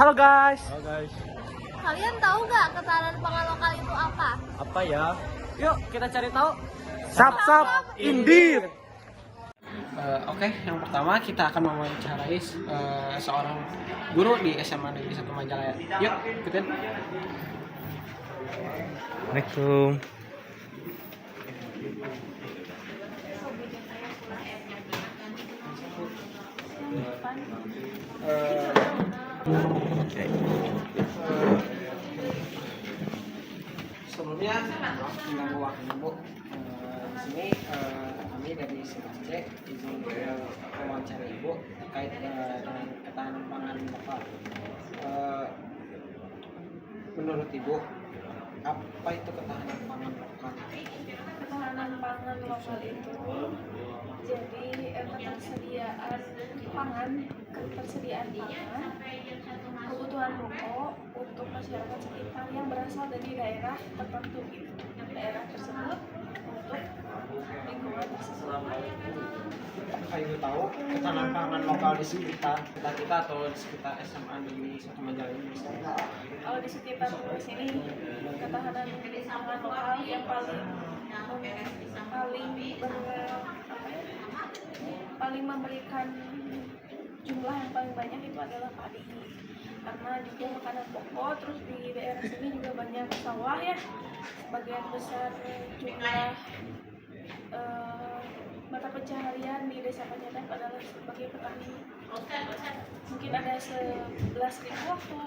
Halo guys. Halo guys. Kalian tahu nggak ketahanan pangan lokal itu apa? Apa ya? Yuk kita cari tahu. Sap Indir. Oke, yang pertama kita akan mewawancarai seorang guru di SMA Negeri 1 Majalaya. Yuk, ikutin. Assalamualaikum. Sebelumnya, mengganggu waktu Bu. Di sini kami dari SMC izin mewawancara Ibu terkait dengan ketahanan pangan lokal. Menurut Ibu, apa itu ketahanan pangan lokal? Ketahanan pangan lokal itu jadi ketersediaan pangan, kebutuhan pokok untuk masyarakat sekitar yang berasal dari daerah tertentu gitu, daerah tersebut untuk lingkungan tersebut. Apakah Ibu tahu ketahanan pangan lokal di sekitar kita atau di sekitar SMA Negeri 1 Majalaya ini? Kalau di sekitar sini ketahanan pangan lokal yang paling memberikan jumlah yang paling banyak itu adalah padi, karena juga makanan pokok. Terus di daerah sini juga banyak sawah ya, sebagian besar jumlah mata pencaharian di desa Panjadap adalah sebagai petani. Mungkin ada 11.000 waktu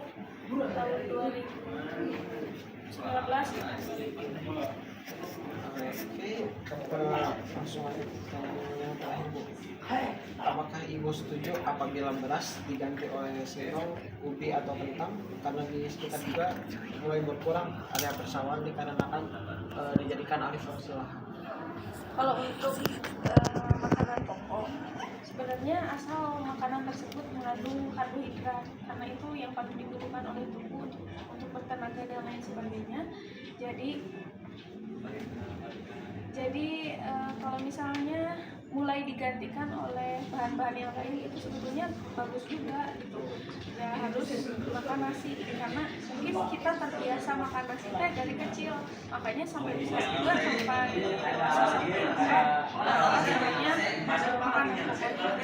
tahun 2019 gitu. Langsung aja pertanyaan yang terakhir Bu. Apakah Ibu setuju apabila beras diganti oleh singkong, ubi atau kentang karena di sekitar juga mulai berkurang area persawahan dikarenakan dijadikan alih fungsi lahan? Kalau untuk makanan pokok, sebenarnya asal makanan tersebut mengandung karbohidrat, karena itu yang paling dibutuhkan oleh tubuh untuk bertenaga dan lain sebagainya. Jadi kalau misalnya mulai digantikan oleh bahan-bahan yang lain itu sebetulnya bagus juga gitu. Ya harus makan nasi, karena mungkin kita terbiasa makan nasi teh dari kecil, makanya sampai bisa juga sampai namanya makanan pokok.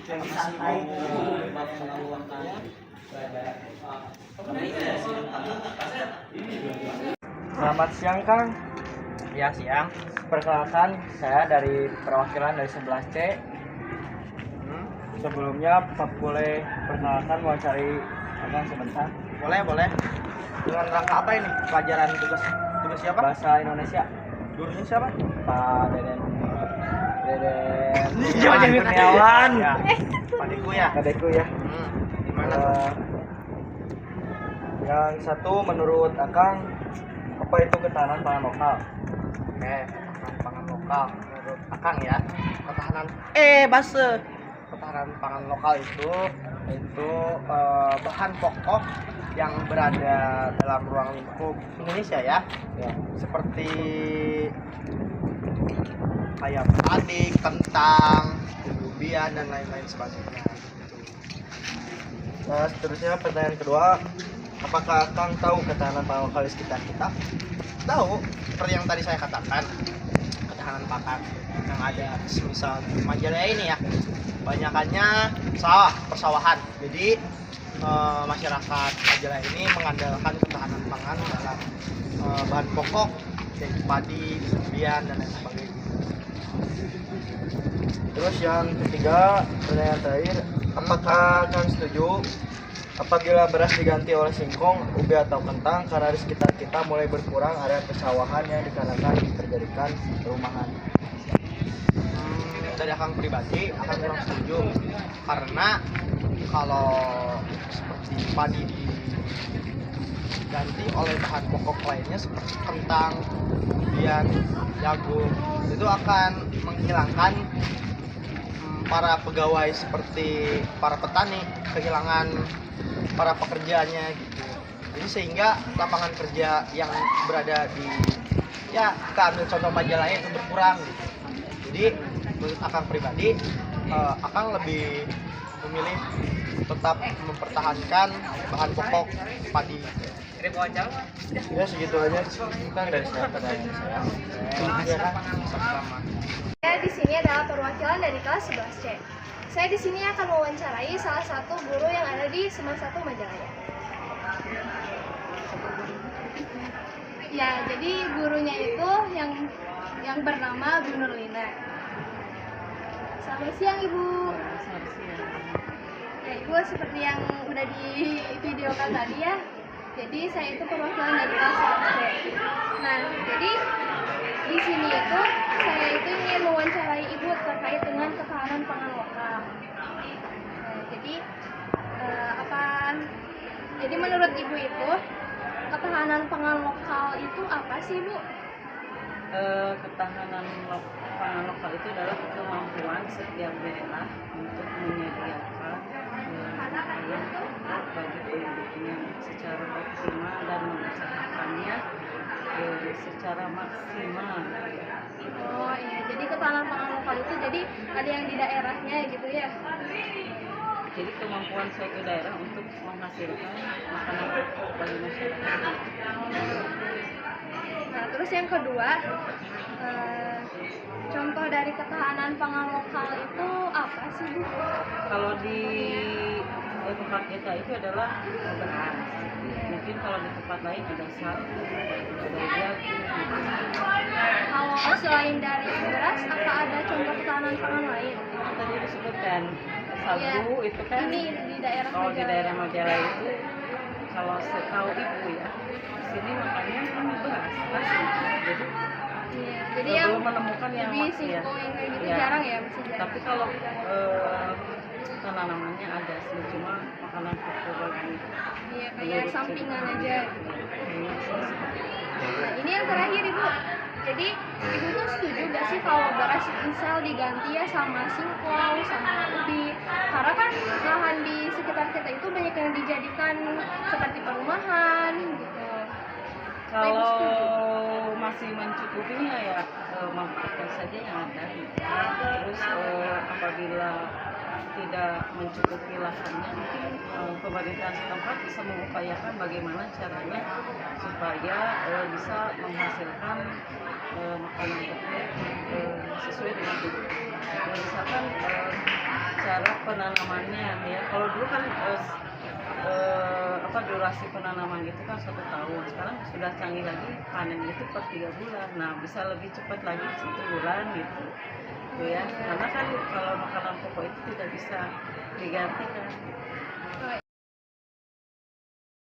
Terima kasih Bu. Maaf kalau waktunya. Selamat siang Kang. Ya siang. Perkenalkan saya dari perwakilan dari 11C. Sebelumnya boleh perkenalkan wawancari Abang sebentar. Boleh. Dengan rangka apa ini? Pelajaran tugas siapa? Bahasa Indonesia. Gurunya siapa? Pak Deden. Jangan Kurniawan. Ya. Padiku ya. Adekku ya. Gimana tuh? Yang satu menurut Akang, apa itu ketahanan pangan lokal? Oke, pangan lokal menurut Akang ya. Ketahanan pangan lokal itu bahan pokok yang berada dalam ruang lingkup Indonesia ya. Seperti kayak padi, kentang, ubian dan lain-lain sebagainya. Nah, seterusnya pertanyaan kedua, apakah Kang tahu ketahanan pangan lokal di sekitar kita? Tahu, seperti yang tadi saya katakan, ketahanan pangan yang ada semisal di Majalaya ini ya, banyakannya persawahan. Jadi masyarakat Majalaya ini mengandalkan ketahanan pangan dalam bahan pokok yaitu padi, ubian dan lain sebagainya. Terus yang ketiga, pertanyaan terakhir, apakah Kang setuju apabila beras diganti oleh singkong, ubi atau kentang karena di sekitar kita mulai berkurang area persawahan yang dikarenakan terjadikan perumahan? Dari Akang pribadi, Akang kurang setuju karena kalau seperti padi diganti oleh bahan pokok lainnya seperti kentang, ubian, jagung, itu akan menghilangkan para pegawai seperti para petani, kehilangan para pekerjaannya gitu. Jadi sehingga lapangan kerja yang berada di kita ambil contoh Majalaya itu berkurang gitu. Jadi menurut Akang pribadi, Akang lebih memilih tetap mempertahankan bahan pokok padi. Ya segitu aja kan dari saya pertanyaan saya. Ya kan? Sama-sama. Saya di sini adalah perwakilan dari kelas 11C. Saya di sini akan mewawancarai salah satu guru yang ada di Semen 1 Majalaya. Ya, jadi gurunya itu yang bernama Bu Nurlina. Selamat siang, Ibu. Ya, Ibu seperti yang udah di videokan tadi ya. Jadi saya itu perwakilan dari kelas 11C. Nah, jadi di sini itu saya itu ingin mewawancarai Ibu terkait dengan ketahanan pangan lokal. Nah, jadi menurut Ibu itu ketahanan pangan lokal itu apa sih, Bu? Ketahanan pangan lokal itu adalah kemampuan setiap daerah untuk menyediakan makanan bagi penduduknya secara optimal dan mengusahakannya secara maksimal. Oh iya, jadi ketahanan pangan lokal itu jadi ada yang di daerahnya gitu ya? Jadi kemampuan suatu daerah untuk menghasilkan makanan pokok bagi masyarakat. Nah, terus yang kedua, contoh dari ketahanan pangan lokal itu apa sih, Bu? Kalau di tempat kita itu adalah beras. Mungkin kalau di tempat lain ada sagu, ada jagung. Kalau selain dari beras, apa ada contoh ketahanan pangan lain? Tadi disebutkan sagu itu kan. Ini di daerah Kalau di Majalaya. daerah Majalaya itu, kalau setahu ibu ya, di sini makannya beras. Jadi Iya, jadi yang belum menemukan yang lebih ya. singkong yang kayak gitu Ya. jarang ya, masih jarang. Tapi kalau tanamannya ada sih, cuma makanan pokok bagi Iya, kayak sampingan aja. Iya, Nah, ini yang terakhir, Ibu. Jadi, Ibu tuh setuju gak sih kalau beras misal diganti ya sama singkong, sama ubi? Karena kan lahan di sekitar kita itu banyak yang dijadikan seperti perumahan gitu. Kalau masih mencukupinya ya manfaatkan saja yang ada. Terus apabila tidak mencukupi lahannya, mungkin pemerintahan setempat bisa mengupayakan bagaimana caranya supaya bisa menghasilkan makanan pokok sesuai dengan kebutuhan. Misalkan cara penanamannya ya, kalau dulu kan durasi penanaman itu kan 1 tahun. Sekarang sudah canggih lagi, panen itu per 3 bulan. Nah, bisa lebih cepat lagi 1 bulan gitu ya, karena kan kalau makanan pokok itu tidak bisa digantikan.